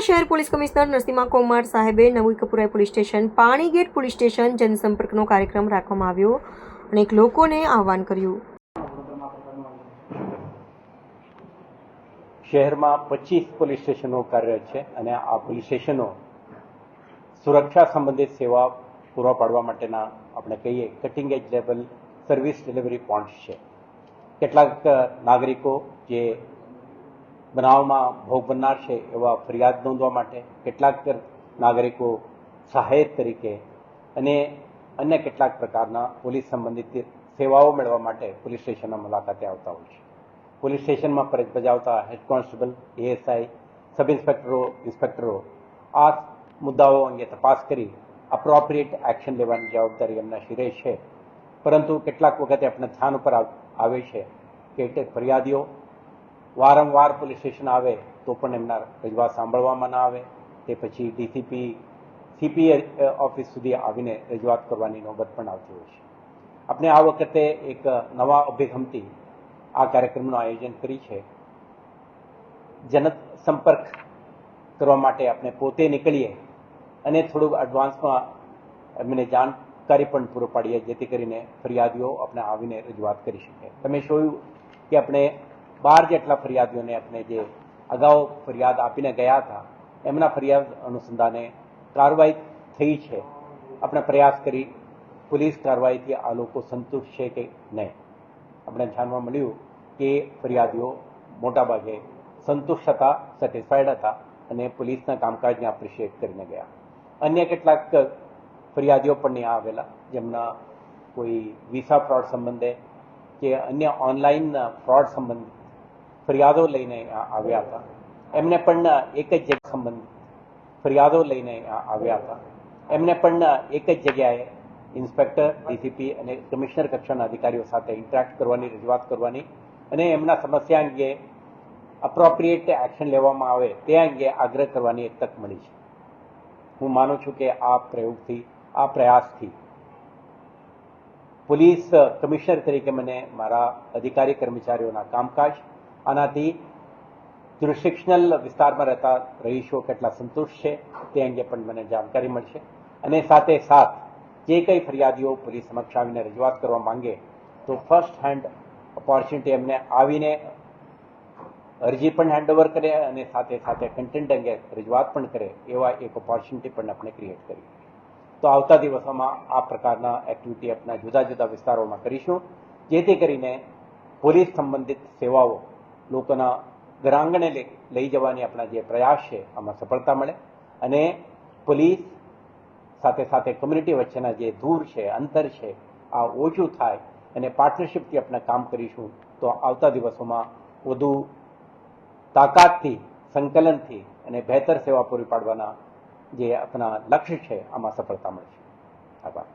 શહેર police commissioner Narasimha Komar સાહેબે નવીકપુરાઈ police station, Panigate police station જનસંપર્કનો કાર્યક્રમ રાખવામાં આવ્યો અને લોકોને આહવાન કર્યું. શહેરમાં 25 પોલીસ સ્ટેશનો કાર્યરત છે અને આ પોલીસ સ્ટેશનો સુરક્ષા સંબંધિત સેવા પૂરા પાડવા માટેના આપણે કહીએ કટિંગ એજ લેવલ સર્વિસ ડિલિવરી પોઈન્ટ્સ છે. કેટલાક નાગરિકો જે બનાવમાં ભોગ બનનાર છે એવા ફરિયાદ નોંધવા માટે, કેટલાક નાગરિકો સહાયક તરીકે અને અન્ય કેટલાક પ્રકારના પોલીસ સંબંધિત સેવાઓ મેળવવા માટે પોલીસ સ્ટેશનના મુલાકાતે આવતા હોય છે. પોલીસ સ્ટેશનમાં ફરજ બજાવતા હેડ કોન્સ્ટેબલ, એએસઆઈ, સબ ઇન્સ્પેક્ટરો, ઇન્સ્પેક્ટરો આ મુદ્દાઓ અંગે તપાસ કરી અપ્રોપ્રિએટ એક્શન લેવાની જવાબદારી એમના શિરે છે. પરંતુ કેટલાક વખતે આપણે ધ્યાન ઉપર આવે છે કે ફરિયાદીઓ વારંવાર પોલીસ સ્ટેશન આવે તો પણ એમના રજૂઆત સાંભળવામાં ના આવે, તે પછી ડીસીપી, સીપી ઓફિસ સુધી આવીને રજૂઆત કરવાની નોબત પણ આવતી હોય છે. આપણે આ વખતે એક નવા અભિગમથી આ કાર્યક્રમનું આયોજન કરી છે. જનસંપર્ક કરવા માટે આપણે પોતે નીકળીએ અને થોડુંક એડવાન્સમાં એમને જાણકારી પણ પૂરો પાડીએ, જેથી કરીને ફરિયાદીઓ આપણે આવીને રજૂઆત કરી શકે. તમે જોયું કે આપણે 12 જેટલા ફરિયાદીઓને આપણે જે અગાઉ ફરિયાદ આપીને ગયા હતા એમના ફરિયાદ અનુસંધાને કાર્યવાહી થઈ છે. આપણે પ્રયાસ કરી પોલીસ કાર્યવાહીથી આ લોકો સંતુષ્ટ છે કે નહીં. આપણે જાણવા મળ્યું કે ફરિયાદીઓ મોટાભાગે સંતુષ્ટ હતા, સેટિસ્ફાઈડ હતા અને પોલીસના કામકાજને એપ્રિશિએટ કરીને ગયા. અન્ય કેટલાક ફરિયાદીઓ પણ નહીં આવેલા જેમના કોઈ વિઝા ફ્રોડ સંબંધે કે અન્ય ઓનલાઈન ફ્રોડ સંબંધિત ફરિયાદો લઈને આવ્યા હતા. એમને પણ એક જ જગ્યા સંબંધિત ફરિયાદો લઈને આવ્યા હતા. એમને પણ એક જ જગ્યાએ ઇન્સ્પેક્ટર, ડીસીપી અને કમિશનર કક્ષાના અધિકારીઓ સાથે ઇન્ટરેક્ટ કરવાની, રજૂઆત કરવાની અને એમના સમસ્યા અંગે અપ્રોપ્રિએટ એક્શન લેવામાં આવે તે અંગે આગ્રહ કરવાની એક તક મળી છે. હું માનું છું કે આ પ્રયોગથી, આ પ્રયાસથી પોલીસ કમિશનર તરીકે મને મારા અધિકારી કર્મચારીઓના કામકાજ આનાથી જ્યુરિસ્ડિક્શનલ વિસ્તારમાં રહેતા રહીશો કેટલા સંતુષ્ટ છે તે અંગે પણ મને જાણકારી મળશે. અને સાથે સાથ જે કંઈ ફરિયાદીઓ પોલીસ સમક્ષ આવીને રજૂઆત કરવા માંગે તો ફર્સ્ટ હેન્ડ ઓપોર્ચ્યુનિટી એમને આવીને અરજી પણ હેન્ડઓવર કરે અને સાથે સાથે કન્ટેન્ટ અંગે રજૂઆત પણ કરે એવા એક ઓપોર્ચ્યુનિટી પણ આપણે ક્રિએટ કરી. તો આવતા દિવસોમાં આ પ્રકારના એક્ટિવિટી આપણા જુદા જુદા વિસ્તારોમાં કરીશું, જેથી કરીને પોલીસ સંબંધિત સેવાઓ લોકોના ઘરાંગણે લઈ જવાની આપણા જે પ્રયાસ છે આમાં સફળતા મળે અને પોલીસ સાથે સાથે કમ્યુનિટી વચ્ચેના જે દૂર છે, અંતર છે, આ ઓછું થાય અને પાર્ટનરશિપથી આપણે કામ કરીશું તો આવતા દિવસોમાં વધુ તાકાતથી, સંકલનથી અને બહેતર સેવા પૂરી પાડવાના જે આપણા લક્ષ્ય છે આમાં સફળતા મળશે. આભાર.